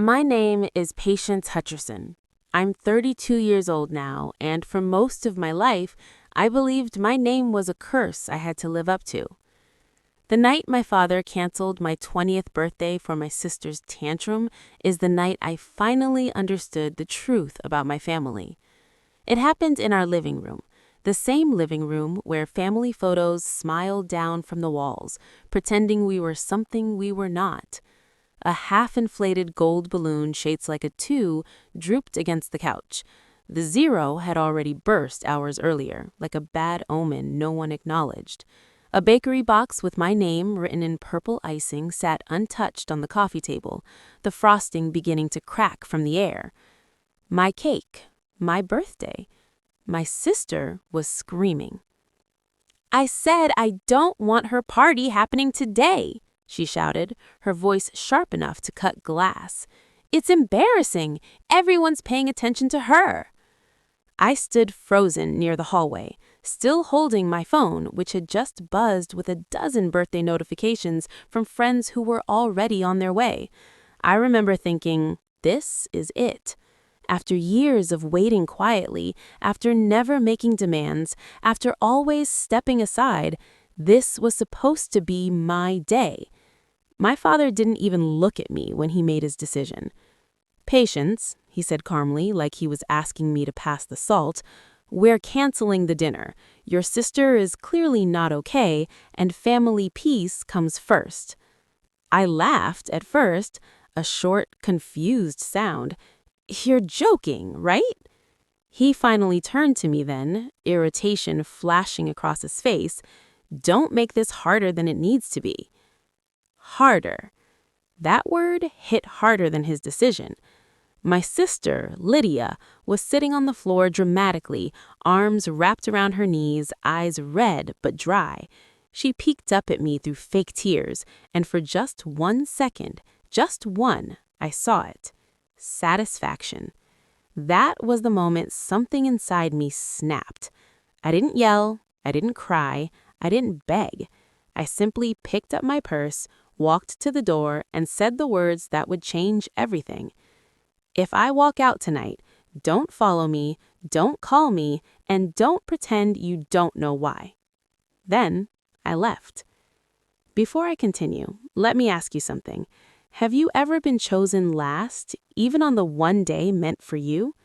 My name is Patience Hutcherson. I'm 32 years old now, and for most of my life, I believed my name was a curse I had to live up to. The night my father canceled my 20th birthday for my sister's tantrum is the night I finally understood the truth about my family. It happened in our living room, the same living room where family photos smiled down from the walls, pretending we were something we were not. A half-inflated gold balloon shaped like a 2 drooped against the couch. The 0 had already burst hours earlier, like a bad omen no one acknowledged. A bakery box with my name written in purple icing sat untouched on the coffee table, the frosting beginning to crack from the air. My cake, my birthday. My sister was screaming. "I said I don't want her party happening today," she shouted, her voice sharp enough to cut glass. "It's embarrassing. Everyone's paying attention to her." I stood frozen near the hallway, still holding my phone, which had just buzzed with a dozen birthday notifications from friends who were already on their way. I remember thinking, this is it. After years of waiting quietly, after never making demands, after always stepping aside, this was supposed to be my day. My father didn't even look at me when he made his decision. "Patience," he said calmly, like he was asking me to pass the salt. "We're canceling the dinner. Your sister is clearly not okay, and family peace comes first." I laughed at first, a short, confused sound. "You're joking, right?" He finally turned to me then, irritation flashing across his face. "Don't make this harder than it needs to be." Harder. That word hit harder than his decision. My sister, Lydia, was sitting on the floor dramatically, arms wrapped around her knees, eyes red but dry. She peeked up at me through fake tears, and for just 1 second, just one, I saw it. Satisfaction. That was the moment something inside me snapped. I didn't yell, I didn't cry, I didn't beg. I simply picked up my purse, walked to the door, and said the words that would change everything. If I walk out tonight, don't follow me, don't call me, and don't pretend you don't know why. Then I left. Before I continue, let me ask you something. Have you ever been chosen last, even on the one day meant for you?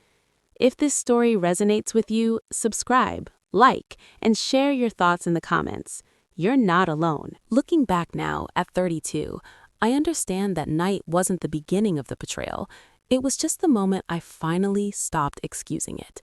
If this story resonates with you, subscribe, like, and share your thoughts in the comments. You're not alone. Looking back now, at 32, I understand that night wasn't the beginning of the betrayal. It was just the moment I finally stopped excusing it.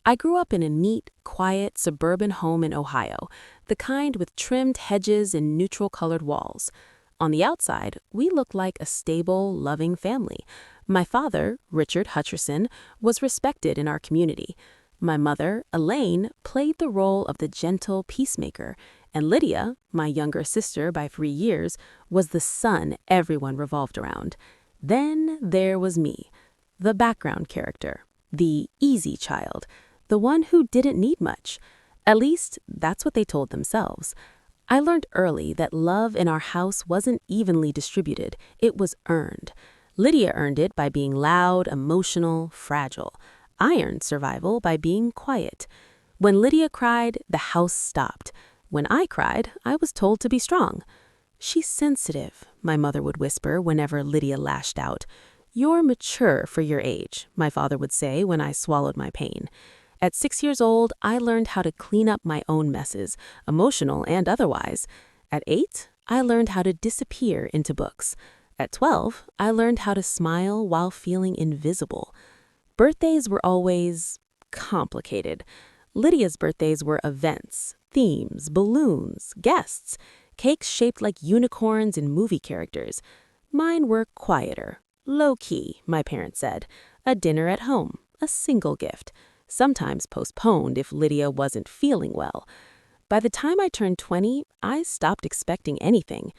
I grew up in a neat, quiet, suburban home in Ohio, the kind with trimmed hedges and neutral-colored walls. On the outside, we looked like a stable, loving family. My father, Richard Hutcherson, was respected in our community. My mother, Elaine, played the role of the gentle peacemaker, and Lydia, my younger sister by 3 years, was the sun everyone revolved around. Then there was me, the background character, the easy child, the one who didn't need much. At least, that's what they told themselves. I learned early that love in our house wasn't evenly distributed, it was earned. Lydia earned it by being loud, emotional, fragile. I earned survival by being quiet. When Lydia cried, the house stopped. When I cried, I was told to be strong. "She's sensitive," my mother would whisper whenever Lydia lashed out. "You're mature for your age," my father would say when I swallowed my pain. At 6 years old, I learned how to clean up my own messes, emotional and otherwise. At 8, I learned how to disappear into books. At 12, I learned how to smile while feeling invisible. Birthdays were always complicated. Lydia's birthdays were events, themes, balloons, guests, cakes shaped like unicorns and movie characters. Mine were quieter, low-key, my parents said. A dinner at home, a single gift, sometimes postponed if Lydia wasn't feeling well. By the time I turned 20, I stopped expecting anything.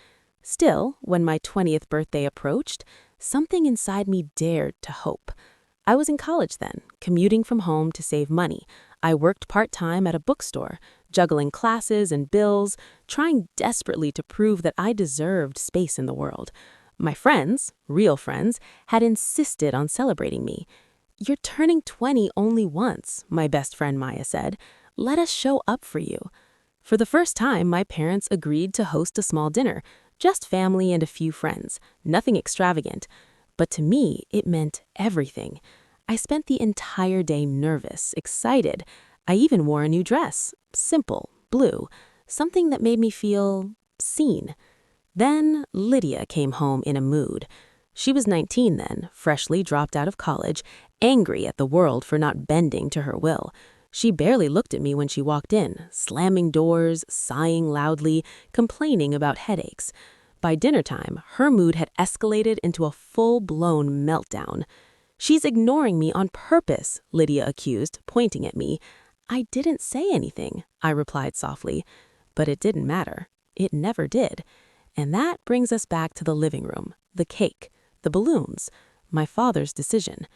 Still, when my 20th birthday approached, something inside me dared to hope. I was in college then, commuting from home to save money. I worked part-time at a bookstore, juggling classes and bills, trying desperately to prove that I deserved space in the world. My friends, real friends, had insisted on celebrating me. "You're turning 20 only once," my best friend Maya said. "Let us show up for you." For the first time, my parents agreed to host a small dinner, just family and a few friends, nothing extravagant. But to me, it meant everything. I spent the entire day nervous, excited. I even wore a new dress, simple, blue, something that made me feel seen. Then Lydia came home in a mood. She was 19 then, freshly dropped out of college, angry at the world for not bending to her will. She barely looked at me when she walked in, slamming doors, sighing loudly, complaining about headaches. By dinner time, her mood had escalated into a full-blown meltdown. "She's ignoring me on purpose," Lydia accused, pointing at me. "I didn't say anything," I replied softly. But it didn't matter. It never did. And that brings us back to the living room, the cake, the balloons, my father's decision.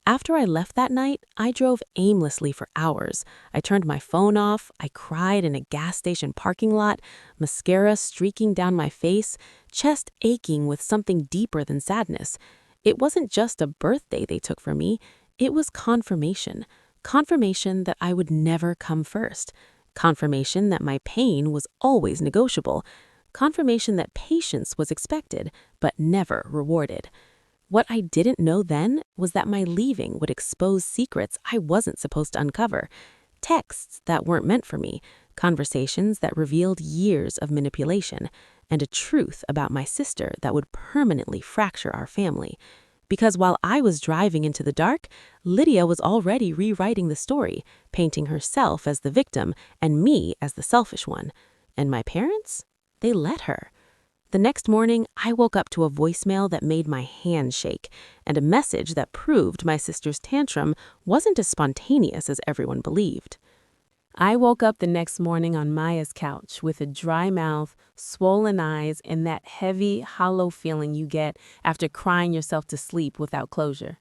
After I left that night, I drove aimlessly for hours. I turned my phone off, I cried in a gas station parking lot, mascara streaking down my face, chest aching with something deeper than sadness. It wasn't just a birthday they took from me, it was confirmation. Confirmation that I would never come first. Confirmation that my pain was always negotiable. Confirmation that patience was expected, but never rewarded. What I didn't know then was that my leaving would expose secrets I wasn't supposed to uncover. Texts that weren't meant for me, conversations that revealed years of manipulation, and a truth about my sister that would permanently fracture our family. Because while I was driving into the dark, Lydia was already rewriting the story, painting herself as the victim and me as the selfish one. And my parents? They let her. The next morning, I woke up to a voicemail that made my hands shake, and a message that proved my sister's tantrum wasn't as spontaneous as everyone believed. I woke up the next morning on Maya's couch with a dry mouth, swollen eyes, and that heavy, hollow feeling you get after crying yourself to sleep without closure.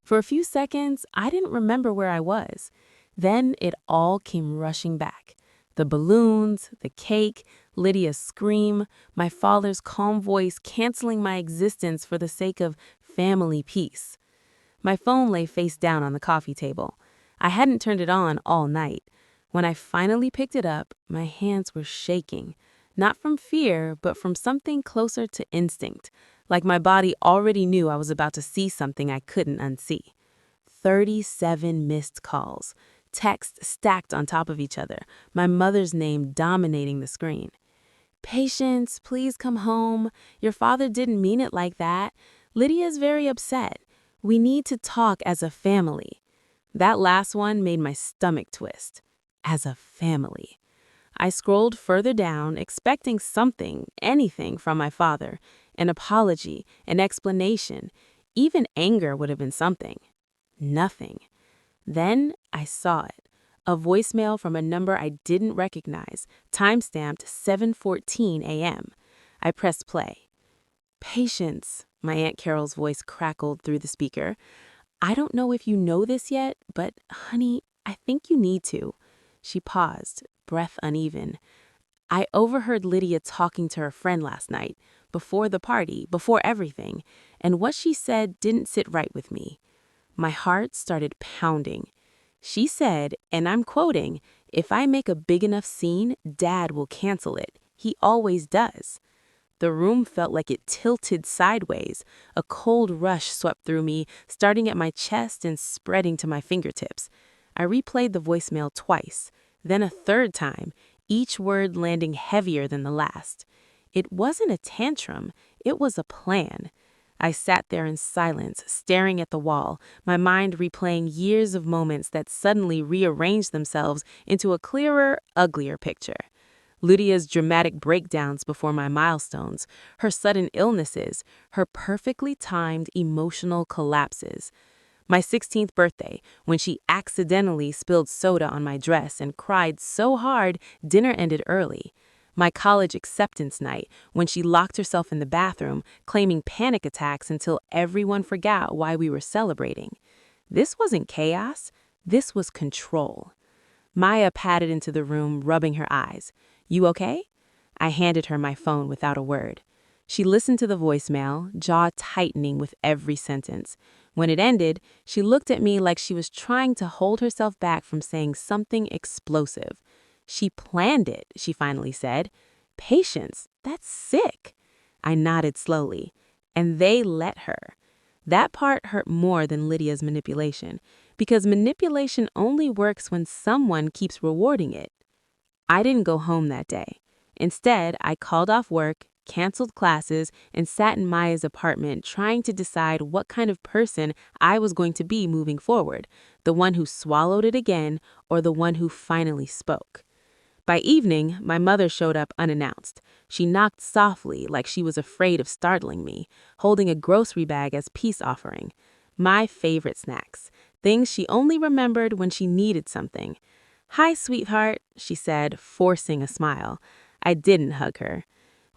For a few seconds, I didn't remember where I was. Then it all came rushing back. The balloons, the cake, Lydia's scream, my father's calm voice canceling my existence for the sake of family peace. My phone lay face down on the coffee table. I hadn't turned it on all night. When I finally picked it up, my hands were shaking, not from fear, but from something closer to instinct, like my body already knew I was about to see something I couldn't unsee. 37 missed calls. Texts stacked on top of each other, my mother's name dominating the screen. "Patience, please come home. Your father didn't mean it like that. Lydia's very upset. We need to talk as a family." That last one made my stomach twist. As a family. I scrolled further down, expecting something, anything from my father. An apology, an explanation. Even anger would have been something. Nothing. Then I saw it. A voicemail from a number I didn't recognize, time-stamped 7:14 a.m. I pressed play. "Patience," my Aunt Carol's voice crackled through the speaker. "I don't know if you know this yet, but, honey, I think you need to." She paused, breath uneven. "I overheard Lydia talking to her friend last night, before the party, before everything, and what she said didn't sit right with me." My heart started pounding. She said, and I'm quoting, "If I make a big enough scene, Dad will cancel it. He always does." The room felt like it tilted sideways. A cold rush swept through me, starting at my chest and spreading to my fingertips. I replayed the voicemail twice, then a third time, each word landing heavier than the last. It wasn't a tantrum, it was a plan. I sat there in silence, staring at the wall, my mind replaying years of moments that suddenly rearranged themselves into a clearer, uglier picture. Lydia's dramatic breakdowns before my milestones, her sudden illnesses, her perfectly timed emotional collapses. My 16th birthday, when she accidentally spilled soda on my dress and cried so hard dinner ended early. My college acceptance night, when she locked herself in the bathroom, claiming panic attacks until everyone forgot why we were celebrating. This wasn't chaos, this was control. Maya padded into the room, rubbing her eyes. "You okay?" I handed her my phone without a word. She listened to the voicemail, jaw tightening with every sentence. When it ended, she looked at me like she was trying to hold herself back from saying something explosive. She planned it, she finally said. Patience, that's sick. I nodded slowly. And they let her. That part hurt more than Lydia's manipulation, because manipulation only works when someone keeps rewarding it. I didn't go home that day. Instead, I called off work, canceled classes, and sat in Maya's apartment trying to decide what kind of person I was going to be moving forward, the one who swallowed it again or the one who finally spoke. By evening, my mother showed up unannounced. She knocked softly like she was afraid of startling me, holding a grocery bag as peace offering. My favorite snacks, things she only remembered when she needed something. "Hi, sweetheart," she said, forcing a smile. I didn't hug her.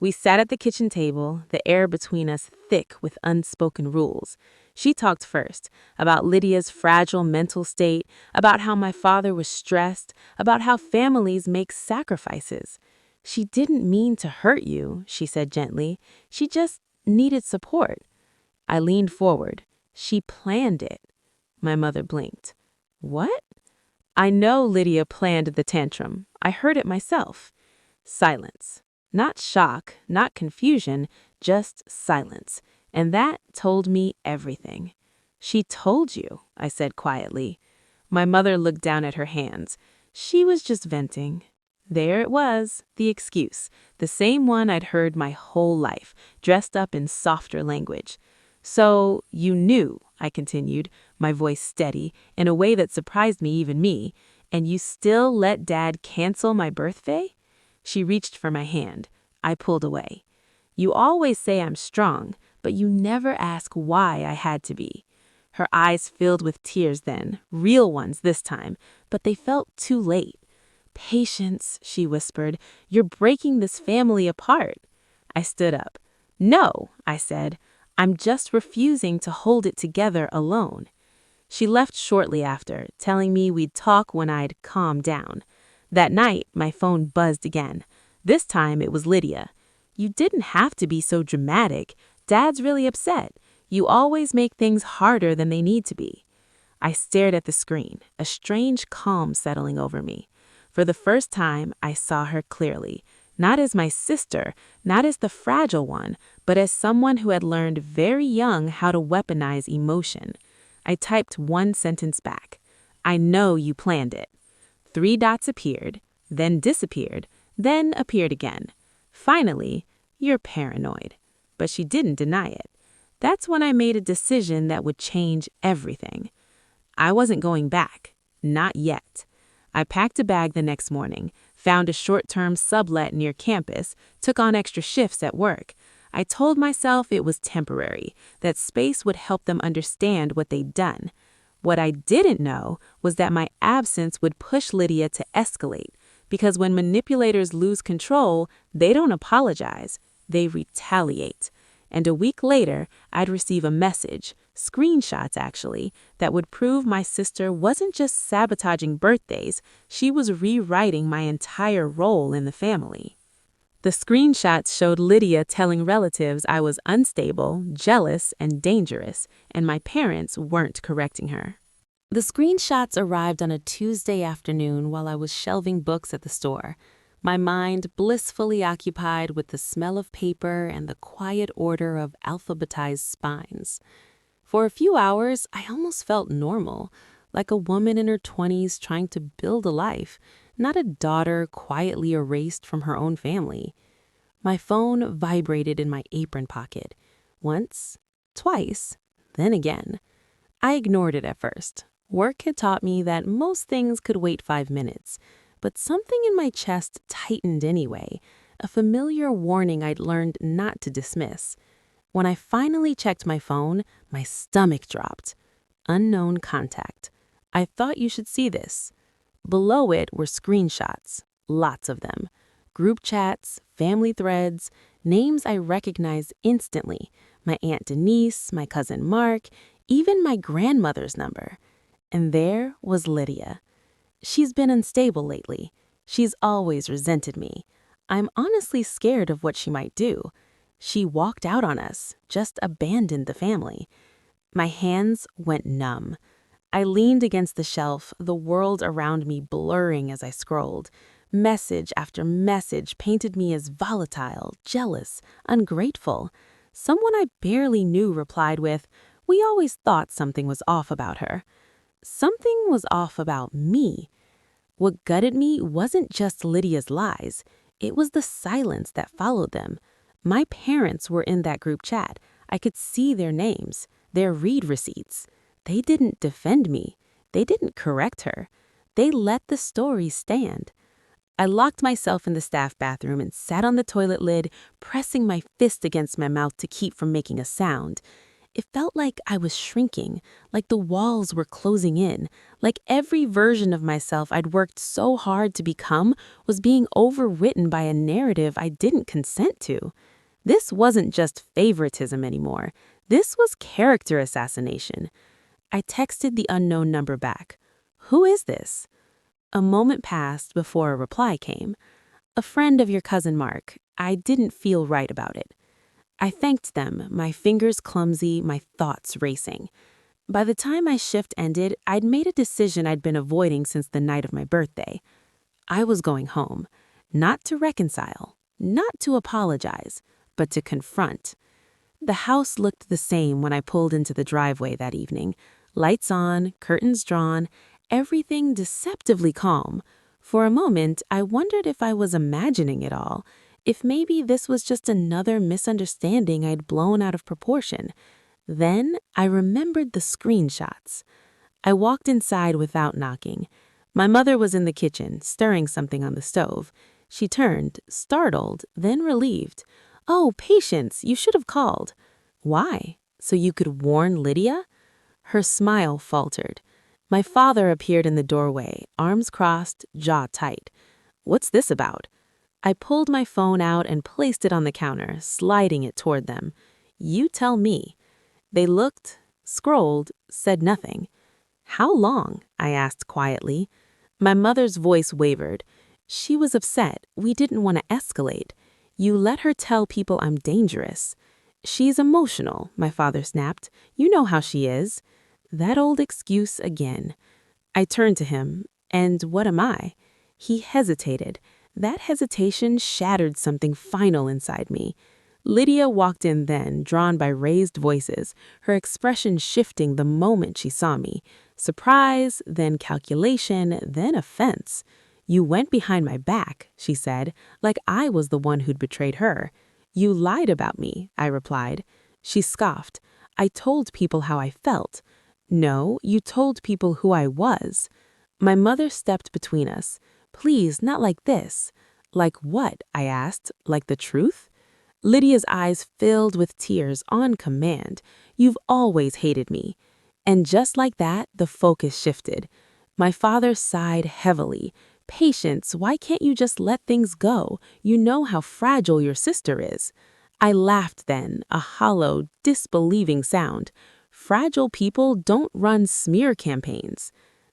We sat at the kitchen table, the air between us thick with unspoken rules. She talked first, about Lydia's fragile mental state, about how my father was stressed, about how families make sacrifices. "She didn't mean to hurt you," she said gently. "She just needed support." I leaned forward. "She planned it." My mother blinked. "What?" "I know Lydia planned the tantrum. I heard it myself." Silence. Not shock, not confusion, just silence. And that told me everything. "She told you," I said quietly. My mother looked down at her hands. She was just venting. There it was, the excuse, the same one I'd heard my whole life, dressed up in softer language. "So, you knew," I continued, my voice steady, in a way that surprised even me, "and you still let Dad cancel my birthday?" She reached for my hand. I pulled away. "You always say I'm strong, but you never ask why I had to be." Her eyes filled with tears then, real ones this time, but they felt too late. "Patience," she whispered. "You're breaking this family apart." I stood up. "No," I said. "I'm just refusing to hold it together alone." She left shortly after, telling me we'd talk when I'd calm down. That night, my phone buzzed again. This time it was Lydia. "You didn't have to be so dramatic. Dad's really upset. You always make things harder than they need to be." I stared at the screen, a strange calm settling over me. For the first time, I saw her clearly, not as my sister, not as the fragile one, but as someone who had learned very young how to weaponize emotion. I typed one sentence back. "I know you planned it." 3 dots appeared, then disappeared, then appeared again. Finally, "You're paranoid." But she didn't deny it. That's when I made a decision that would change everything. I wasn't going back. Not yet. I packed a bag the next morning, found a short-term sublet near campus, took on extra shifts at work. I told myself it was temporary, that space would help them understand what they'd done. What I didn't know was that my absence would push Lydia to escalate, because when manipulators lose control, they don't apologize, they retaliate. And a week later, I'd receive a message, screenshots actually, that would prove my sister wasn't just sabotaging birthdays, she was rewriting my entire role in the family. The screenshots showed Lydia telling relatives I was unstable, jealous, and dangerous, and my parents weren't correcting her. The screenshots arrived on a Tuesday afternoon while I was shelving books at the store, my mind blissfully occupied with the smell of paper and the quiet order of alphabetized spines. For a few hours, I almost felt normal, like a woman in her 20s trying to build a life, not a daughter quietly erased from her own family. My phone vibrated in my apron pocket. Once, twice, then again. I ignored it at first. Work had taught me that most things could wait 5 minutes, but something in my chest tightened anyway, a familiar warning I'd learned not to dismiss. When I finally checked my phone, my stomach dropped. Unknown contact. "I thought you should see this." Below it were screenshots, lots of them. Group chats, family threads, names I recognized instantly. My Aunt Denise, my cousin Mark, even my grandmother's number. And there was Lydia. She's been unstable lately. She's always resented me. I'm honestly scared of what she might do. She walked out on us, just abandoned the family. My hands went numb. I leaned against the shelf, the world around me blurring as I scrolled. Message after message painted me as volatile, jealous, ungrateful. Someone I barely knew replied with, "We always thought something was off about her." Something was off about me. What gutted me wasn't just Lydia's lies. It was the silence that followed them. My parents were in that group chat. I could see their names, their read receipts. They didn't defend me. They didn't correct her. They let the story stand. I locked myself in the staff bathroom and sat on the toilet lid, pressing my fist against my mouth to keep from making a sound. It felt like I was shrinking, like the walls were closing in, like every version of myself I'd worked so hard to become was being overwritten by a narrative I didn't consent to. This wasn't just favoritism anymore. This was character assassination. I texted the unknown number back. "Who is this?" A moment passed before a reply came. "A friend of your cousin Mark. I didn't feel right about it." I thanked them, my fingers clumsy, my thoughts racing. By the time my shift ended, I'd made a decision I'd been avoiding since the night of my birthday. I was going home, not to reconcile, not to apologize, but to confront. The house looked the same when I pulled into the driveway that evening. Lights on, curtains drawn, everything deceptively calm. For a moment, I wondered if I was imagining it all, if maybe this was just another misunderstanding I'd blown out of proportion. Then I remembered the screenshots. I walked inside without knocking. My mother was in the kitchen, stirring something on the stove. She turned, startled, then relieved. "Oh, Patience, you should have called." "Why? So you could warn Lydia?" Her smile faltered. My father appeared in the doorway, arms crossed, jaw tight. "What's this about?" I pulled my phone out and placed it on the counter, sliding it toward them. "You tell me." They looked, scrolled, said nothing. "How long?" I asked quietly. My mother's voice wavered. She was upset. We didn't want to escalate. "You let her tell people I'm dangerous." "She's emotional," my father snapped. "You know how she is." That old excuse again. I turned to him. "And what am I?" He hesitated. That hesitation shattered something final inside me. Lydia walked in then, drawn by raised voices, her expression shifting the moment she saw me. Surprise, then calculation, then offense. "You went behind my back," she said, like I was the one who'd betrayed her. "You lied about me," I replied. She scoffed. "I told people how I felt." "No, you told people who I was." My mother stepped between us. "Please, not like this." "Like what?" I asked. "Like the truth?" Lydia's eyes filled with tears on command. "You've always hated me." And just like that, the focus shifted. My father sighed heavily. "Patience, why can't you just let things go? You know how fragile your sister is." I laughed then, a hollow, disbelieving sound. Fragile people don't run smear campaigns.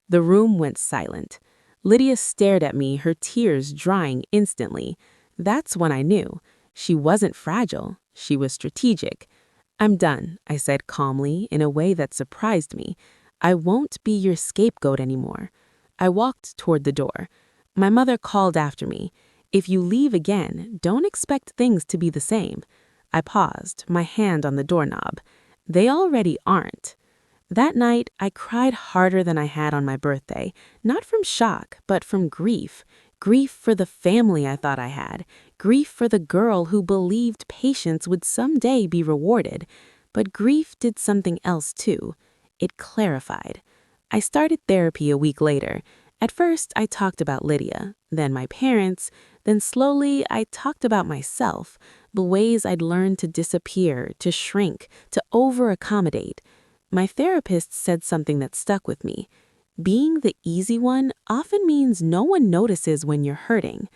The room went silent. Lydia stared at me, her tears drying instantly. That's when I knew. She wasn't fragile. She was strategic. "I'm done," I said calmly, in a way that surprised me. "I won't be your scapegoat anymore." I walked toward the door. My mother called after me. "If you leave again, don't expect things to be the same." I paused, my hand on the doorknob. They already aren't. That night, I cried harder than I had on my birthday, not from shock, but from grief. Grief for the family I thought I had. Grief for the girl who believed Patience would someday be rewarded. But grief did something else too. It clarified. I started therapy a week later. At first, I talked about Lydia, then my parents, then slowly I talked about myself, the ways I'd learned to disappear, to shrink, to over-accommodate. My therapist said something that stuck with me. Being the easy one often means no one notices when you're hurting.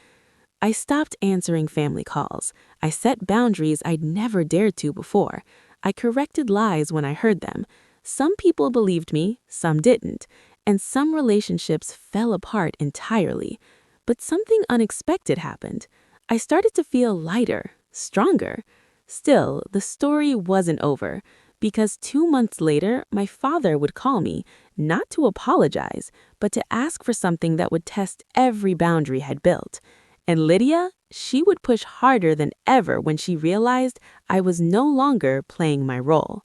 I stopped answering family calls. I set boundaries I'd never dared to before. I corrected lies when I heard them. Some people believed me, some didn't, and some relationships fell apart entirely. But something unexpected happened. I started to feel lighter, stronger. Still, the story wasn't over, because 2 months later, my father would call me, not to apologize, but to ask for something that would test every boundary I'd built. And Lydia, she would push harder than ever when she realized I was no longer playing my role.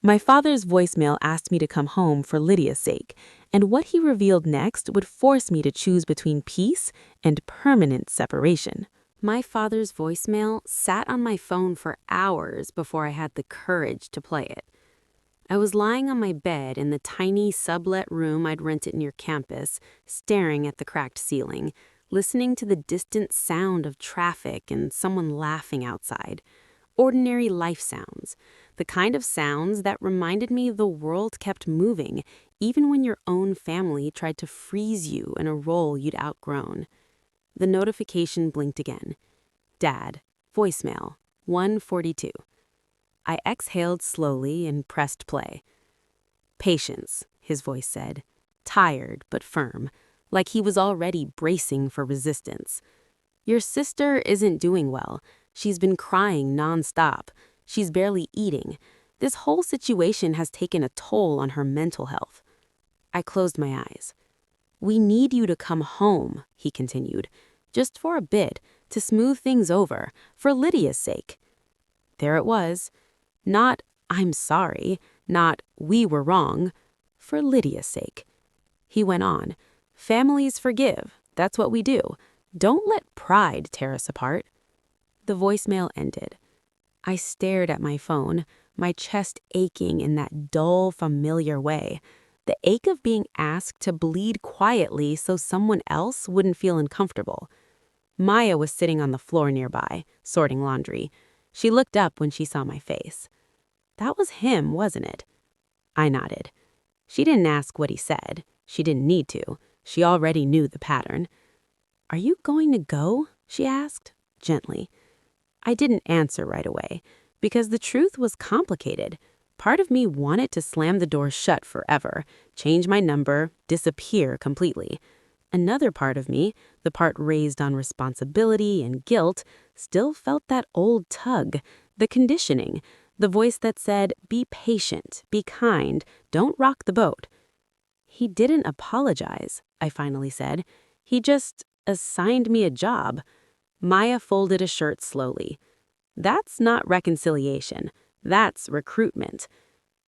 My father's voicemail asked me to come home for Lydia's sake, and what he revealed next would force me to choose between peace and permanent separation. My father's voicemail sat on my phone for hours before I had the courage to play it. I was lying on my bed in the tiny sublet room I'd rented near campus, staring at the cracked ceiling, listening to the distant sound of traffic and someone laughing outside. Ordinary life sounds, the kind of sounds that reminded me the world kept moving, even when your own family tried to freeze you in a role you'd outgrown. The notification blinked again. Dad, voicemail, 1:42. I exhaled slowly and pressed play. Patience, his voice said, tired but firm, like he was already bracing for resistance. Your sister isn't doing well. She's been crying nonstop. She's barely eating. This whole situation has taken a toll on her mental health. I closed my eyes. We need you to come home, he continued, just for a bit, to smooth things over, for Lydia's sake. There it was. Not, I'm sorry, not, we were wrong, for Lydia's sake. He went on, families forgive, that's what we do. Don't let pride tear us apart. The voicemail ended. I stared at my phone, my chest aching in that dull, familiar way. The ache of being asked to bleed quietly so someone else wouldn't feel uncomfortable. Maya was sitting on the floor nearby, sorting laundry. She looked up when she saw my face. That was him, wasn't it? I nodded. She didn't ask what he said. She didn't need to. She already knew the pattern. Are you going to go? She asked, gently. I didn't answer right away, because the truth was complicated. Part of me wanted to slam the door shut forever, change my number, disappear completely. Another part of me, the part raised on responsibility and guilt, still felt that old tug, the conditioning, the voice that said, be patient, be kind, don't rock the boat. He didn't apologize, I finally said. He just assigned me a job. Maya folded a shirt slowly. That's not reconciliation. That's recruitment.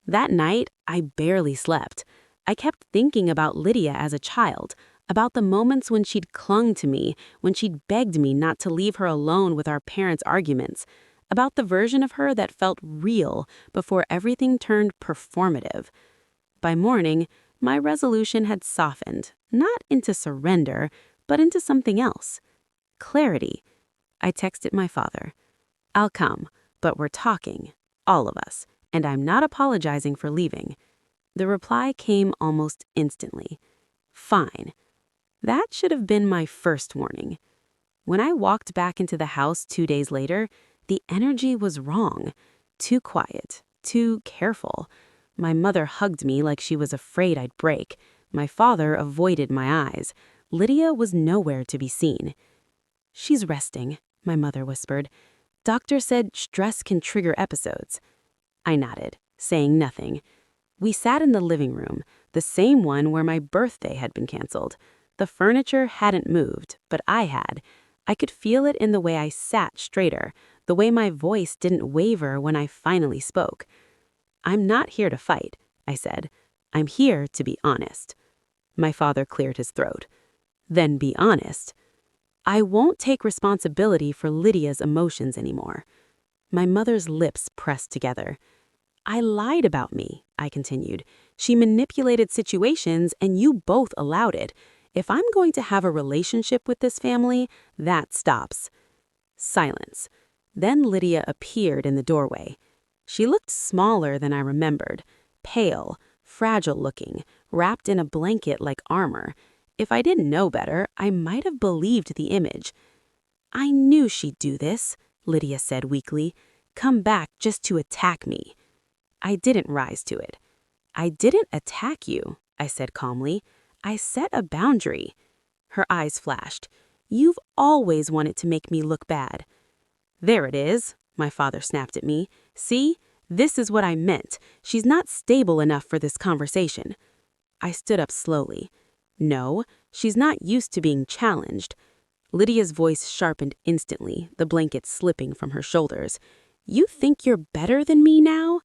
That night, I barely slept. I kept thinking about Lydia as a child, about the moments when she'd clung to me, when she'd begged me not to leave her alone with our parents' arguments, about the version of her that felt real before everything turned performative. By morning, my resolution had softened, not into surrender, but into something else. Clarity. I texted my father. I'll come, but we're talking, all of us, and I'm not apologizing for leaving. The reply came almost instantly. Fine. That should have been my first warning. When I walked back into the house 2 days later, the energy was wrong. Too quiet, too careful. My mother hugged me like she was afraid I'd break. My father avoided my eyes. Lydia was nowhere to be seen. She's resting, my mother whispered. Doctor said stress can trigger episodes. I nodded, saying nothing. We sat in the living room, the same one where my birthday had been canceled. The furniture hadn't moved, but I had. I could feel it in the way I sat straighter, the way my voice didn't waver when I finally spoke. I'm not here to fight, I said. I'm here to be honest. My father cleared his throat. Then be honest. I won't take responsibility for Lydia's emotions anymore. My mother's lips pressed together. I lied about me, I continued. She manipulated situations and you both allowed it. If I'm going to have a relationship with this family, that stops. Silence. Then Lydia appeared in the doorway. She looked smaller than I remembered, pale, fragile-looking, wrapped in a blanket like armor. If I didn't know better, I might have believed the image. I knew she'd do this, Lydia said weakly. Come back just to attack me. I didn't rise to it. I didn't attack you, I said calmly. I set a boundary. Her eyes flashed. You've always wanted to make me look bad. There it is, my father snapped at me. "See? This is what I meant. She's not stable enough for this conversation." I stood up slowly. "No, she's not used to being challenged." Lydia's voice sharpened instantly, the blanket slipping from her shoulders. "You think you're better than me now?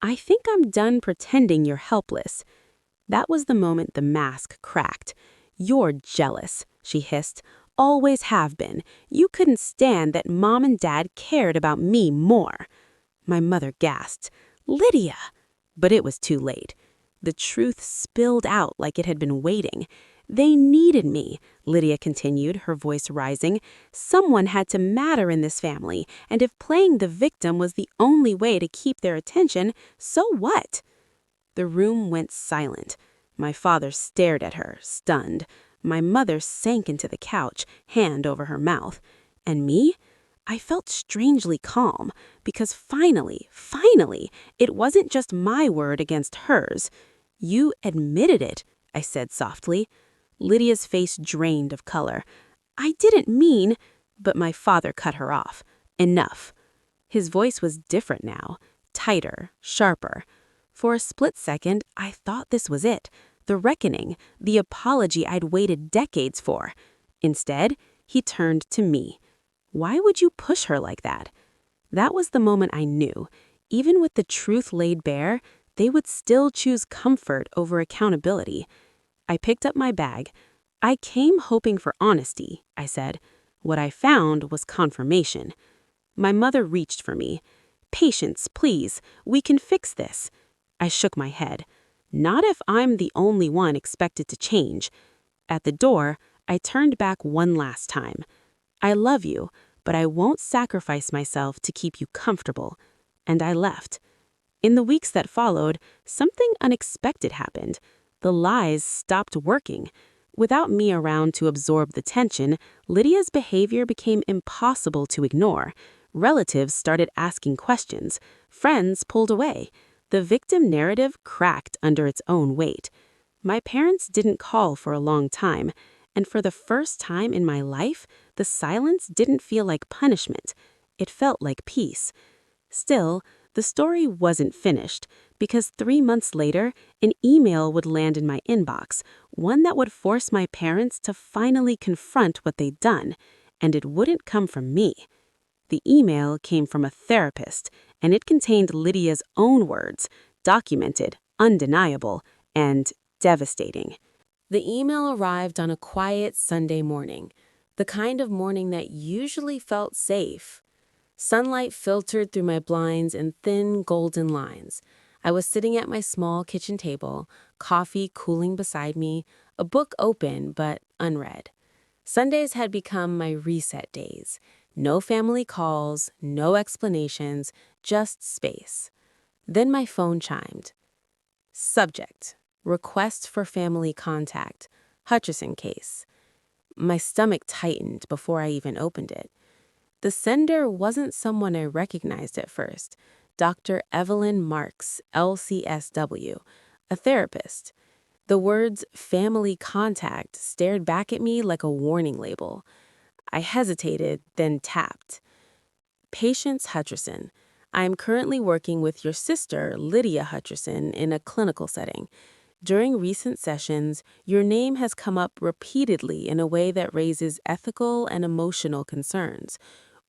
I think I'm done pretending you're helpless." That was the moment the mask cracked. "You're jealous," she hissed. "Always have been. You couldn't stand that Mom and Dad cared about me more." My mother gasped, "Lydia!" But it was too late. The truth spilled out like it had been waiting. "They needed me," Lydia continued, her voice rising. "Someone had to matter in this family, and if playing the victim was the only way to keep their attention, so what?" The room went silent. My father stared at her, stunned. My mother sank into the couch, hand over her mouth. And me? I felt strangely calm, because finally, it wasn't just my word against hers. "You admitted it," I said softly. Lydia's face drained of color. "I didn't mean—" But my father cut her off. "Enough." His voice was different now, tighter, sharper. For a split second, I thought this was it, the reckoning, the apology I'd waited decades for. Instead, he turned to me. "Why would you push her like that?" That was the moment I knew. Even with the truth laid bare, they would still choose comfort over accountability. I picked up my bag. "I came hoping for honesty," I said. What I found was confirmation. My mother reached for me. "Patience, please. We can fix this." I shook my head. "Not if I'm the only one expected to change." At the door, I turned back one last time. "I love you, but I won't sacrifice myself to keep you comfortable." And I left. In the weeks that followed, something unexpected happened. The lies stopped working. Without me around to absorb the tension, Lydia's behavior became impossible to ignore. Relatives started asking questions. Friends pulled away. The victim narrative cracked under its own weight. My parents didn't call for a long time, and for the first time in my life, the silence didn't feel like punishment. It felt like peace. Still, the story wasn't finished, because 3 months later, an email would land in my inbox, one that would force my parents to finally confront what they'd done, and it wouldn't come from me. The email came from a therapist, and it contained Lydia's own words, documented, undeniable, and devastating. The email arrived on a quiet Sunday morning, the kind of morning that usually felt safe. Sunlight filtered through my blinds in thin, golden lines. I was sitting at my small kitchen table, coffee cooling beside me, a book open but unread. Sundays had become my reset days. No family calls, no explanations, just space. Then my phone chimed. Subject: request for family contact. Hutcherson case. My stomach tightened before I even opened it. The sender wasn't someone I recognized at first. Dr. Evelyn Marks, LCSW, a therapist. The words family contact stared back at me like a warning label. I hesitated, then tapped. "Patience Hutcherson. I am currently working with your sister, Lydia Hutcherson, in a clinical setting. During recent sessions, your name has come up repeatedly in a way that raises ethical and emotional concerns.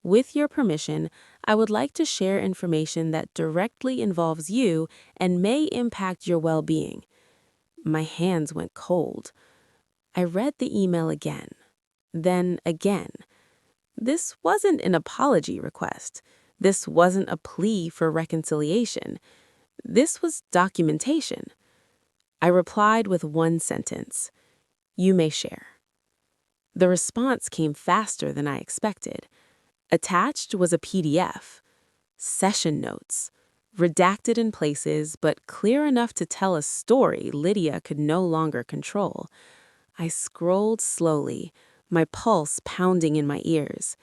With your permission, I would like to share information that directly involves you and may impact your well-being." My hands went cold. I read the email again, then again. This wasn't an apology request. This wasn't a plea for reconciliation. This was documentation. I replied with one sentence: "You may share." The response came faster than I expected. Attached was a PDF. Session notes. Redacted in places, but clear enough to tell a story Lydia could no longer control. I scrolled slowly, my pulse pounding in my ears.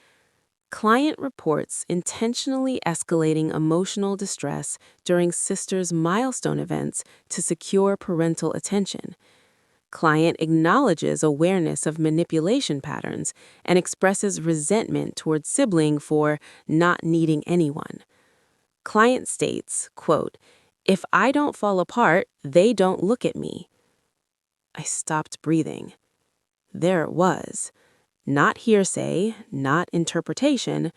Client reports intentionally escalating emotional distress during sister's milestone events to secure parental attention. Client acknowledges awareness of manipulation patterns and expresses resentment towards sibling for not needing anyone. Client states, quote, "If I don't fall apart, they don't look at me." I stopped breathing. There it was. Not hearsay, not interpretation,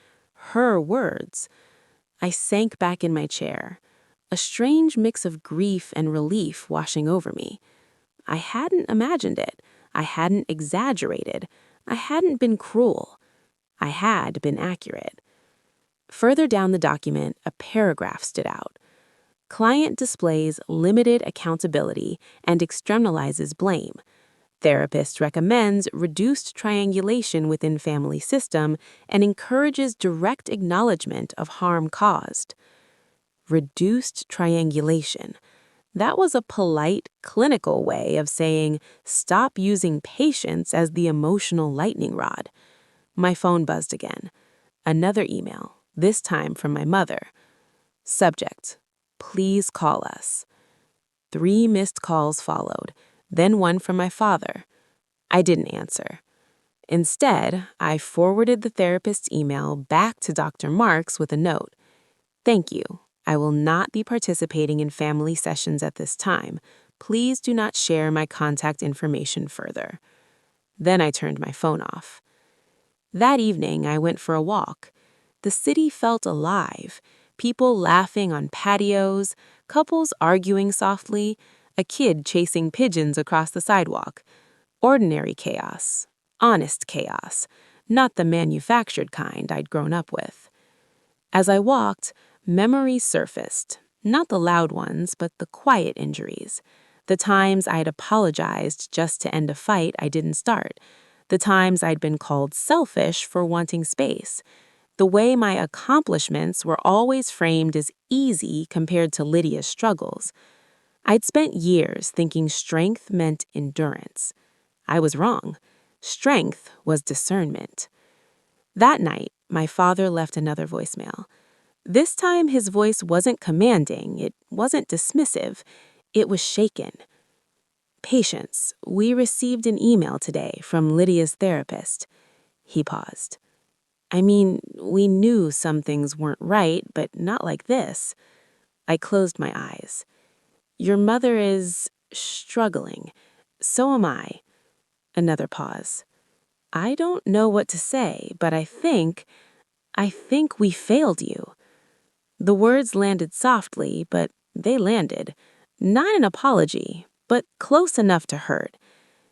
her words. I sank back in my chair, a strange mix of grief and relief washing over me. I hadn't imagined it. I hadn't exaggerated. I hadn't been cruel. I had been accurate. Further down the document, a paragraph stood out. Client displays limited accountability and externalizes blame. Therapist recommends reduced triangulation within family system and encourages direct acknowledgement of harm caused. Reduced triangulation. That was a polite, clinical way of saying, stop using patience as the emotional lightning rod. My phone buzzed again. Another email, this time from my mother. Subject, please call us. 3 missed calls followed, then one from my father. I didn't answer. Instead, I forwarded the therapist's email back to Dr. Marks with a note. Thank you. I will not be participating in family sessions at this time. Please do not share my contact information further. Then I turned my phone off. That evening, I went for a walk. The city felt alive. People laughing on patios, couples arguing softly, a kid chasing pigeons across the sidewalk. Ordinary chaos, honest chaos, not the manufactured kind I'd grown up with. As I walked, memories surfaced, not the loud ones, but the quiet injuries. The times I'd apologized just to end a fight I didn't start. The times I'd been called selfish for wanting space. The way my accomplishments were always framed as easy compared to Lydia's struggles. I'd spent years thinking strength meant endurance. I was wrong. Strength was discernment. That night, my father left another voicemail. This time, his voice wasn't commanding, it wasn't dismissive, it was shaken. Patience, we received an email today from Lydia's therapist. He paused. I mean, we knew some things weren't right, but not like this. I closed my eyes. Your mother is struggling. So am I. Another pause. I don't know what to say, but I think we failed you. The words landed softly, but they landed. Not an apology, but close enough to hurt.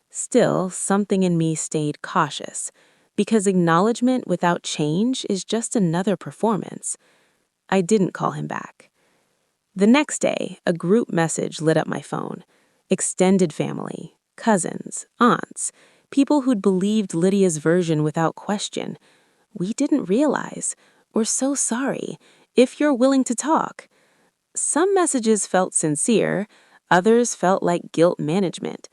Still, something in me stayed cautious, because acknowledgement without change is just another performance. I didn't call him back. The next day, a group message lit up my phone. Extended family, cousins, aunts, people who'd believed Lydia's version without question. We didn't realize. We're so sorry. If you're willing to talk. Some messages felt sincere, others felt like guilt management.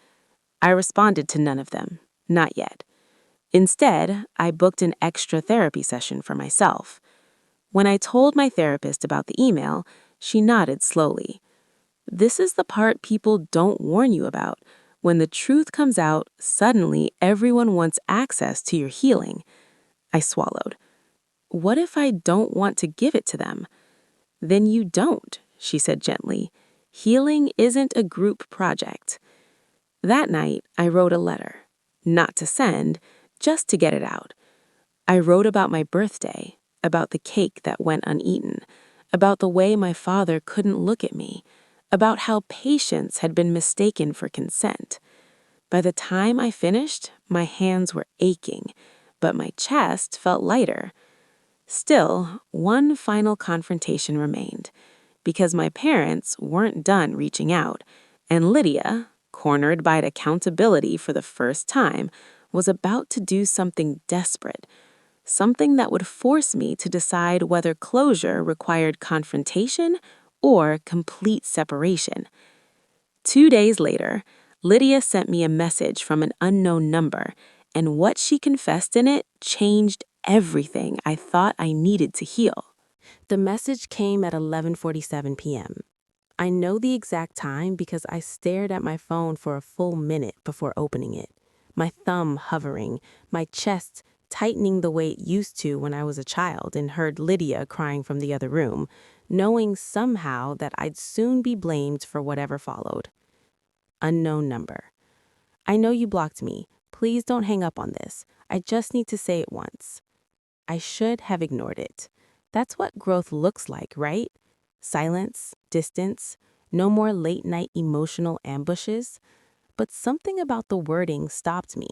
I responded to none of them, not yet. Instead, I booked an extra therapy session for myself. When I told my therapist about the email, she nodded slowly. This is the part people don't warn you about. When the truth comes out, suddenly everyone wants access to your healing. I swallowed. What if I don't want to give it to them? Then you don't, she said gently. Healing isn't a group project. That night, I wrote a letter. Not to send, just to get it out. I wrote about my birthday, about the cake that went uneaten, about the way my father couldn't look at me, about how patience had been mistaken for consent. By the time I finished, my hands were aching, but my chest felt lighter. Still, one final confrontation remained, because my parents weren't done reaching out, and Lydia, cornered by accountability for the first time, was about to do something desperate, something that would force me to decide whether closure required confrontation or complete separation. 2 days later, Lydia sent me a message from an unknown number, and what she confessed in it changed everything I thought I needed to heal. The message came at 11:47 p.m. I know the exact time because I stared at my phone for a full minute before opening it, my thumb hovering, my chest tightening the way it used to when I was a child and heard Lydia crying from the other room, knowing somehow that I'd soon be blamed for whatever followed. Unknown number. I know you blocked me. Please don't hang up on this. I just need to say it once. I should have ignored it. That's what growth looks like, right? Silence, distance, no more late-night emotional ambushes. But something about the wording stopped me.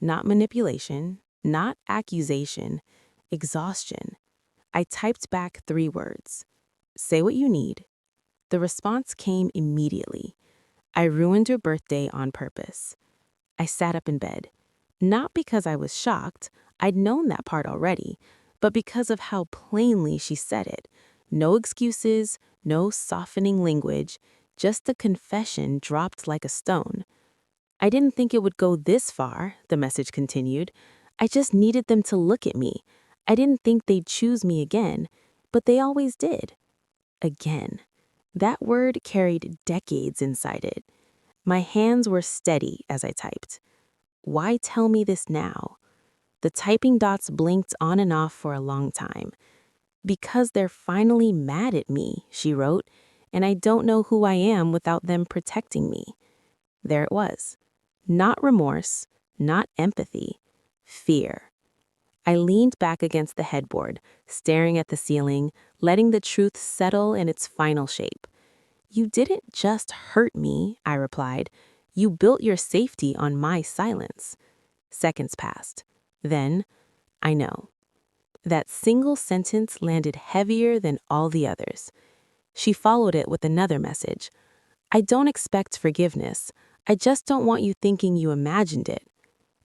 Not manipulation, not accusation, exhaustion. I typed back 3 words. Say what you need. The response came immediately. I ruined your birthday on purpose. I sat up in bed. Not because I was shocked, I'd known that part already, but because of how plainly she said it. No excuses, no softening language, just a confession dropped like a stone. I didn't think it would go this far, the message continued. I just needed them to look at me. I didn't think they'd choose me again, but they always did. Again. That word carried decades inside it. My hands were steady as I typed. Why tell me this now? The typing dots blinked on and off for a long time. Because they're finally mad at me, she wrote, and I don't know who I am without them protecting me. There it was. Not remorse, not empathy, fear. I leaned back against the headboard, staring at the ceiling, letting the truth settle in its final shape. You didn't just hurt me, I replied. You built your safety on my silence. Seconds passed. Then, I know. That single sentence landed heavier than all the others. She followed it with another message. I don't expect forgiveness. I just don't want you thinking you imagined it.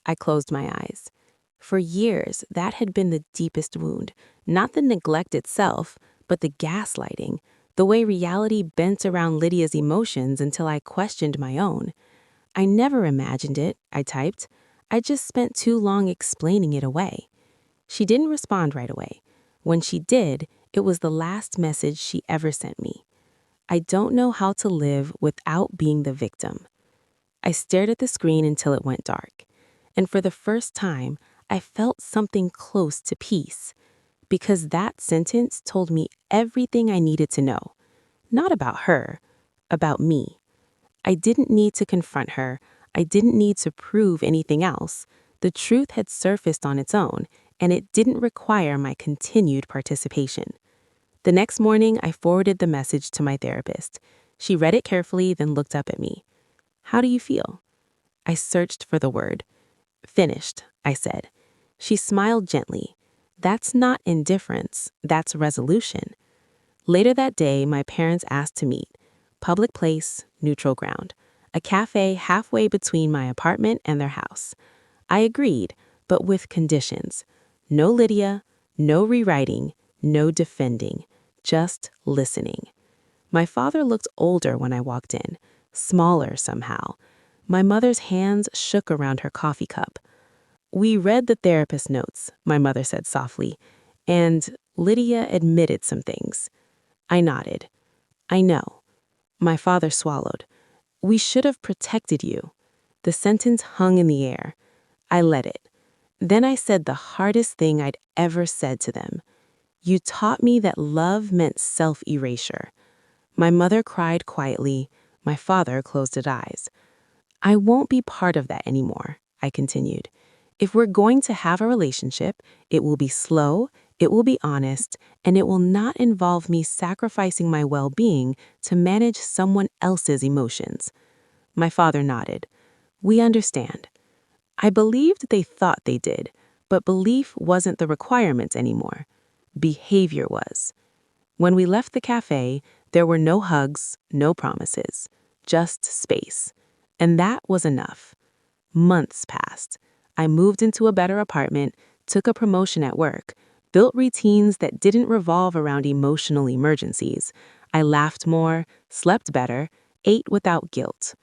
I closed my eyes. For years, that had been the deepest wound. Not the neglect itself, but the gaslighting, the way reality bent around Lydia's emotions until I questioned my own. I never imagined it, I typed. I just spent too long explaining it away. She didn't respond right away. When she did, it was the last message she ever sent me. I don't know how to live without being the victim. I stared at the screen until it went dark. And for the first time, I felt something close to peace. Because that sentence told me everything I needed to know. Not about her, about me. I didn't need to confront her. I didn't need to prove anything else. The truth had surfaced on its own, and it didn't require my continued participation. The next morning, I forwarded the message to my therapist. She read it carefully, then looked up at me. How do you feel? I searched for the word. Finished, I said. She smiled gently. That's not indifference, that's resolution. Later that day, my parents asked to meet. Public place, neutral ground. A cafe halfway between my apartment and their house. I agreed, but with conditions. No Lydia, no rewriting, no defending, just listening. My father looked older when I walked in, smaller somehow. My mother's hands shook around her coffee cup. We read the therapist notes, my mother said softly, and Lydia admitted some things. I nodded. I know. My father swallowed. We should have protected you. The sentence hung in the air. I let it. Then I said the hardest thing I'd ever said to them. You taught me that love meant self-erasure. My mother cried quietly. My father closed his eyes. I won't be part of that anymore, I continued. If we're going to have a relationship, it will be slow, it will be honest, and it will not involve me sacrificing my well-being to manage someone else's emotions. My father nodded. We understand. I believed they thought they did, but belief wasn't the requirement anymore. Behavior was. When we left the cafe, there were no hugs, no promises, just space. And that was enough. Months passed. I moved into a better apartment, took a promotion at work, built routines that didn't revolve around emotional emergencies. I laughed more, slept better, ate without guilt.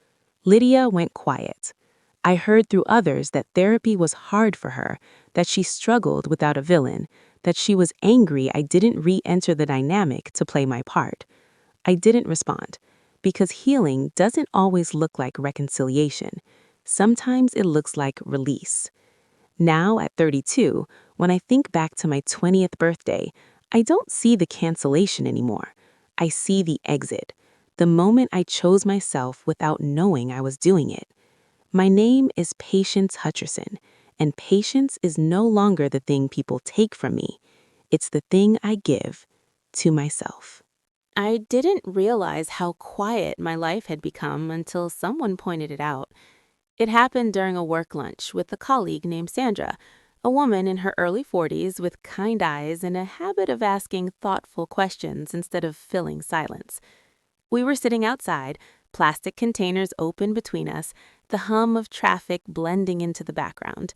Lydia went quiet. I heard through others that therapy was hard for her, that she struggled without a villain, that she was angry I didn't re-enter the dynamic to play my part. I didn't respond, because healing doesn't always look like reconciliation. Sometimes it looks like release. Now, at 32, when I think back to my 20th birthday, I don't see the cancellation anymore. I see the exit, the moment I chose myself without knowing I was doing it. My name is Patience Hutcherson, and patience is no longer the thing people take from me. It's the thing I give to myself. I didn't realize how quiet my life had become until someone pointed it out. It happened during a work lunch with a colleague named Sandra, a woman in her early 40s with kind eyes and a habit of asking thoughtful questions instead of filling silence. We were sitting outside, plastic containers open between us, the hum of traffic blending into the background.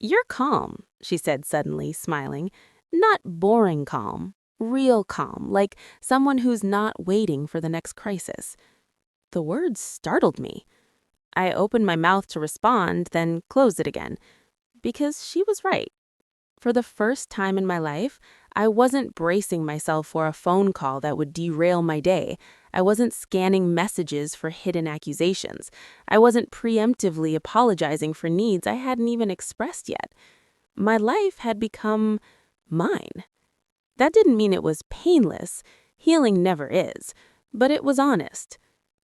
"You're calm," she said suddenly, smiling. "Not boring calm, real calm, like someone who's not waiting for the next crisis." The words startled me. I opened my mouth to respond, then closed it again, because she was right. For the first time in my life, I wasn't bracing myself for a phone call that would derail my day. I wasn't scanning messages for hidden accusations. I wasn't preemptively apologizing for needs I hadn't even expressed yet. My life had become mine. That didn't mean it was painless. Healing never is. But it was honest.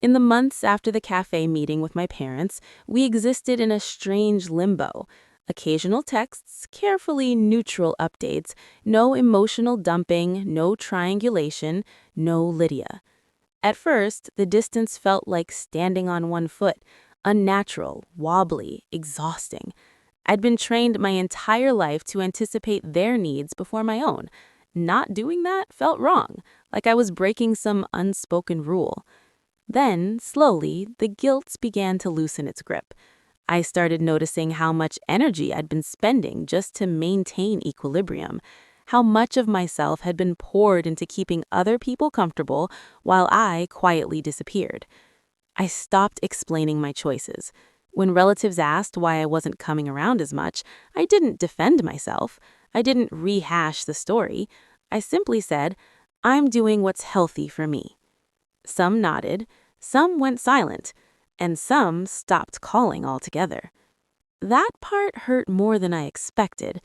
In the months after the cafe meeting with my parents, we existed in a strange limbo. Occasional texts, carefully neutral updates, no emotional dumping, no triangulation, no Lydia. At first, the distance felt like standing on one foot, unnatural, wobbly, exhausting. I'd been trained my entire life to anticipate their needs before my own. Not doing that felt wrong, like I was breaking some unspoken rule. Then, slowly, the guilt began to loosen its grip. I started noticing how much energy I'd been spending just to maintain equilibrium, how much of myself had been poured into keeping other people comfortable while I quietly disappeared. I stopped explaining my choices. When relatives asked why I wasn't coming around as much, I didn't defend myself. I didn't rehash the story. I simply said, "I'm doing what's healthy for me." Some nodded, some went silent, and some stopped calling altogether. That part hurt more than I expected,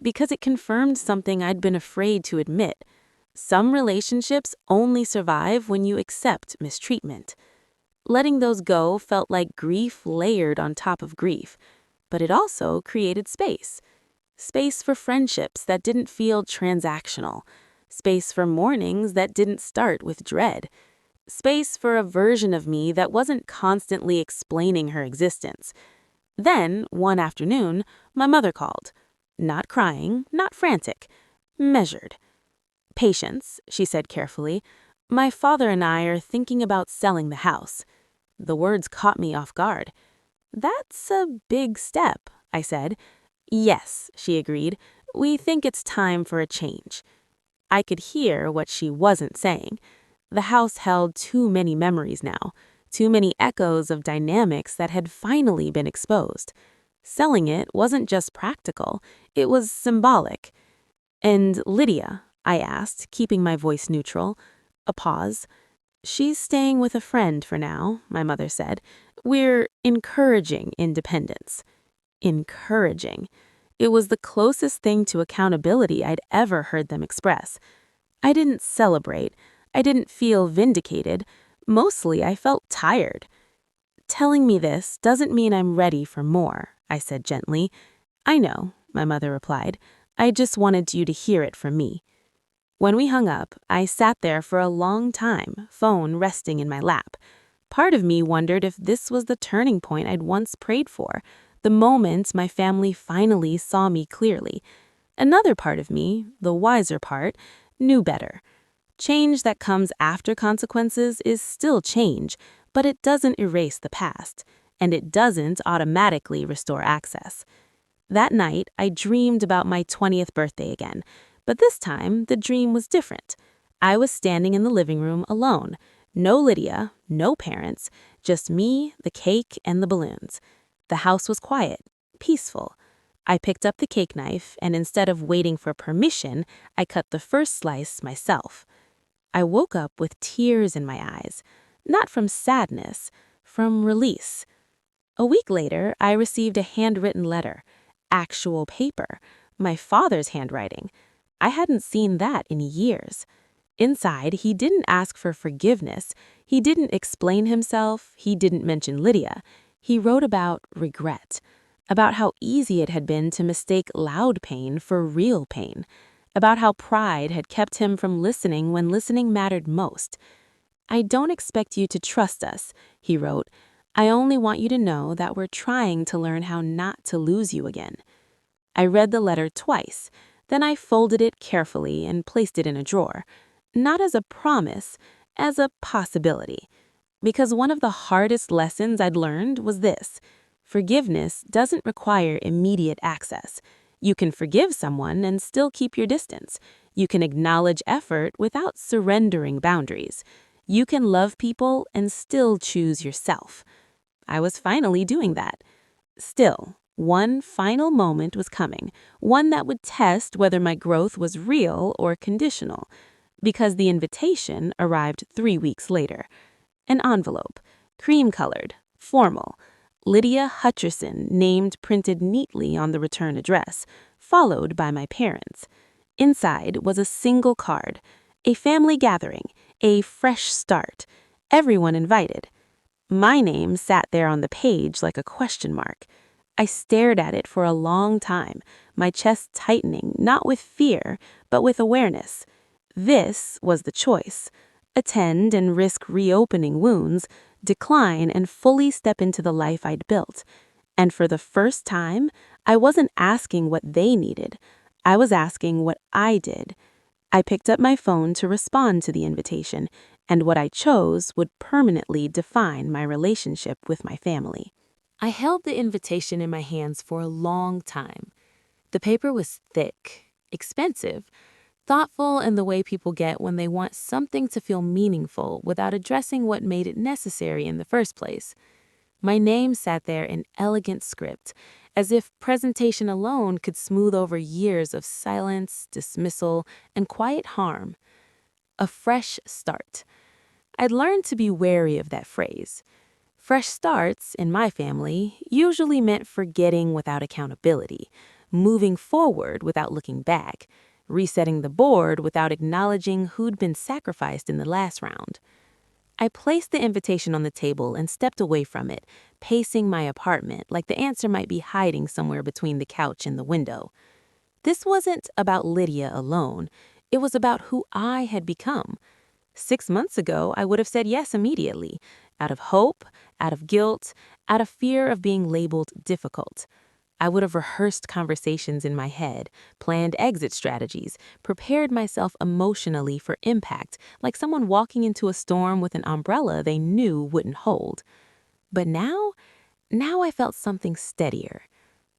because it confirmed something I'd been afraid to admit. Some relationships only survive when you accept mistreatment. Letting those go felt like grief layered on top of grief, but it also created space. Space for friendships that didn't feel transactional. Space for mornings that didn't start with dread. Space for a version of me that wasn't constantly explaining her existence. Then, one afternoon, my mother called. Not crying, not frantic, measured. "Patience," she said carefully. "My father and I are thinking about selling the house." The words caught me off guard. "That's a big step," I said. "Yes," she agreed. "We think it's time for a change." I could hear what she wasn't saying. The house held too many memories now, too many echoes of dynamics that had finally been exposed. Selling it wasn't just practical, it was symbolic. "And Lydia?" I asked, keeping my voice neutral. A pause. "She's staying with a friend for now," my mother said. "We're encouraging independence." Encouraging. It was the closest thing to accountability I'd ever heard them express. I didn't celebrate. I didn't feel vindicated. Mostly, I felt tired. "Telling me this doesn't mean I'm ready for more," I said gently. "I know," my mother replied. "I just wanted you to hear it from me." When we hung up, I sat there for a long time, phone resting in my lap. Part of me wondered if this was the turning point I'd once prayed for, the moment my family finally saw me clearly. Another part of me, the wiser part, knew better. Change that comes after consequences is still change, but it doesn't erase the past, and it doesn't automatically restore access. That night, I dreamed about my 20th birthday again, but this time the dream was different. I was standing in the living room alone. No Lydia, no parents, just me, the cake, and the balloons. The house was quiet, peaceful. I picked up the cake knife, and instead of waiting for permission, I cut the first slice myself. I woke up with tears in my eyes, not from sadness, from release. A week later, I received a handwritten letter, actual paper, my father's handwriting. I hadn't seen that in years. Inside, he didn't ask for forgiveness. He didn't explain himself. He didn't mention Lydia. He wrote about regret, about how easy it had been to mistake loud pain for real pain, about how pride had kept him from listening when listening mattered most. "I don't expect you to trust us," he wrote. "I only want you to know that we're trying to learn how not to lose you again." I read the letter twice. Then I folded it carefully and placed it in a drawer. Not as a promise, as a possibility. Because one of the hardest lessons I'd learned was this: forgiveness doesn't require immediate access. You can forgive someone and still keep your distance. You can acknowledge effort without surrendering boundaries. You can love people and still choose yourself. I was finally doing that. Still, one final moment was coming, one that would test whether my growth was real or conditional, because the invitation arrived 3 weeks later. An envelope, cream-colored, formal, Lydia Hutcherson named printed neatly on the return address, followed by my parents. Inside was a single card, a family gathering, a fresh start, everyone invited. My name sat there on the page like a question mark. I stared at it for a long time, my chest tightening, not with fear, but with awareness. This was the choice: attend and risk reopening wounds, decline and fully step into the life I'd built. And for the first time, I wasn't asking what they needed. I was asking what I did. I picked up my phone to respond to the invitation, and what I chose would permanently define my relationship with my family. I held the invitation in my hands for a long time. The paper was thick, expensive, thoughtful in the way people get when they want something to feel meaningful without addressing what made it necessary in the first place. My name sat there in elegant script, as if presentation alone could smooth over years of silence, dismissal, and quiet harm. A fresh start. I'd learned to be wary of that phrase. Fresh starts, in my family, usually meant forgetting without accountability, moving forward without looking back, resetting the board without acknowledging who'd been sacrificed in the last round. I placed the invitation on the table and stepped away from it, pacing my apartment like the answer might be hiding somewhere between the couch and the window. This wasn't about Lydia alone. It was about who I had become. 6 months ago, I would have said yes immediately, out of hope, out of guilt, out of fear of being labeled difficult. I would have rehearsed conversations in my head, planned exit strategies, prepared myself emotionally for impact, like someone walking into a storm with an umbrella they knew wouldn't hold. But now I felt something steadier.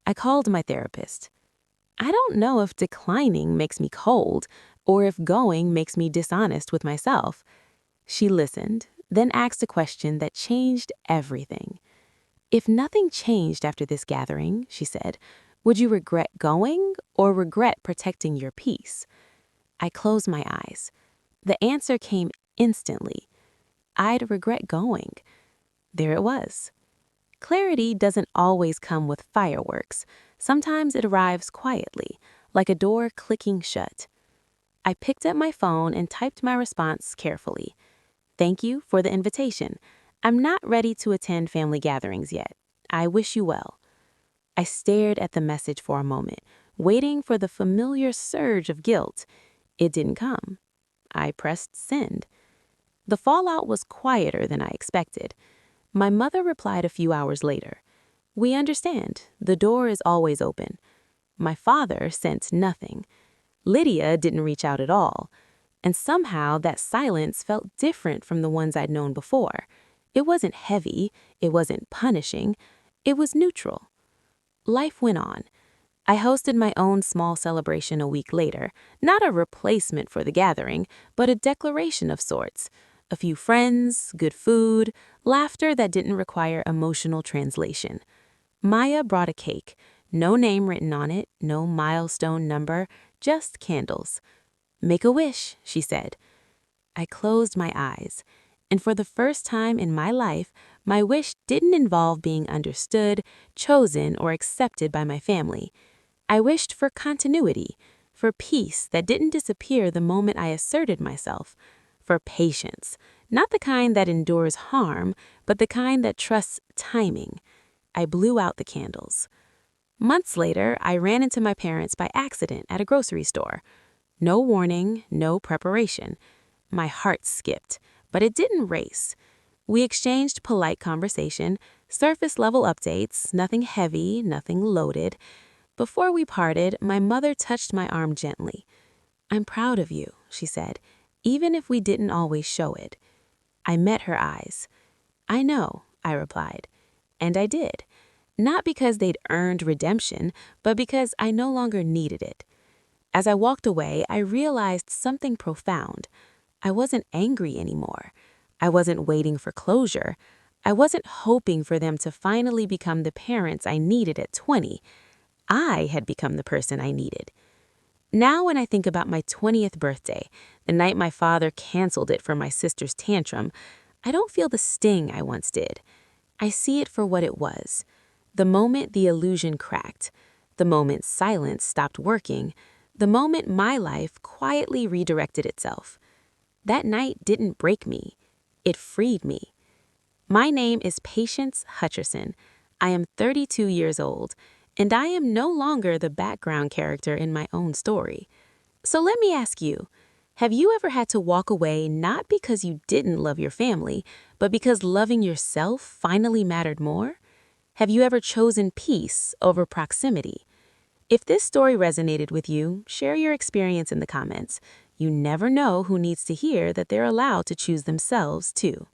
I called my therapist. I don't know if declining makes me cold or if going makes me dishonest with myself. She listened, then asked a question that changed everything. "If nothing changed after this gathering," she said, "would you regret going or regret protecting your peace?" I closed my eyes. The answer came instantly. I'd regret going. There it was. Clarity doesn't always come with fireworks. Sometimes it arrives quietly, like a door clicking shut. I picked up my phone and typed my response carefully. "Thank you for the invitation. I'm not ready to attend family gatherings yet. I wish you well." I stared at the message for a moment, waiting for the familiar surge of guilt. It didn't come. I pressed send. The fallout was quieter than I expected. My mother replied a few hours later. "We understand. The door is always open." My father sent nothing. Lydia didn't reach out at all. And somehow that silence felt different from the ones I'd known before. It wasn't heavy. It wasn't punishing. It was neutral. Life went on. I hosted my own small celebration a week later, not a replacement for the gathering, but a declaration of sorts. A few friends, good food, laughter that didn't require emotional translation. Maya brought a cake, no name written on it, no milestone number, just candles. "Make a wish," she said. I closed my eyes, and for the first time in my life, my wish didn't involve being understood, chosen, or accepted by my family. I wished for continuity, for peace that didn't disappear the moment I asserted myself, for patience, not the kind that endures harm, but the kind that trusts timing. I blew out the candles. Months later, I ran into my parents by accident at a grocery store. No warning, no preparation. My heart skipped, but it didn't race. We exchanged polite conversation, surface-level updates, nothing heavy, nothing loaded. Before we parted, my mother touched my arm gently. "I'm proud of you," she said, "even if we didn't always show it." I met her eyes. "I know," I replied. And I did. Not because they'd earned redemption, but because I no longer needed it. As I walked away, I realized something profound. I wasn't angry anymore. I wasn't waiting for closure. I wasn't hoping for them to finally become the parents I needed at 20. I had become the person I needed. Now when I think about my 20th birthday, the night my father canceled it for my sister's tantrum, I don't feel the sting I once did. I see it for what it was. The moment the illusion cracked, the moment silence stopped working, the moment my life quietly redirected itself. That night didn't break me. It freed me. My name is Patience Hutcherson. I am 32 years old, and I am no longer the background character in my own story. So let me ask you, have you ever had to walk away not because you didn't love your family, but because loving yourself finally mattered more? Have you ever chosen peace over proximity? If this story resonated with you, share your experience in the comments. You never know who needs to hear that they're allowed to choose themselves, too.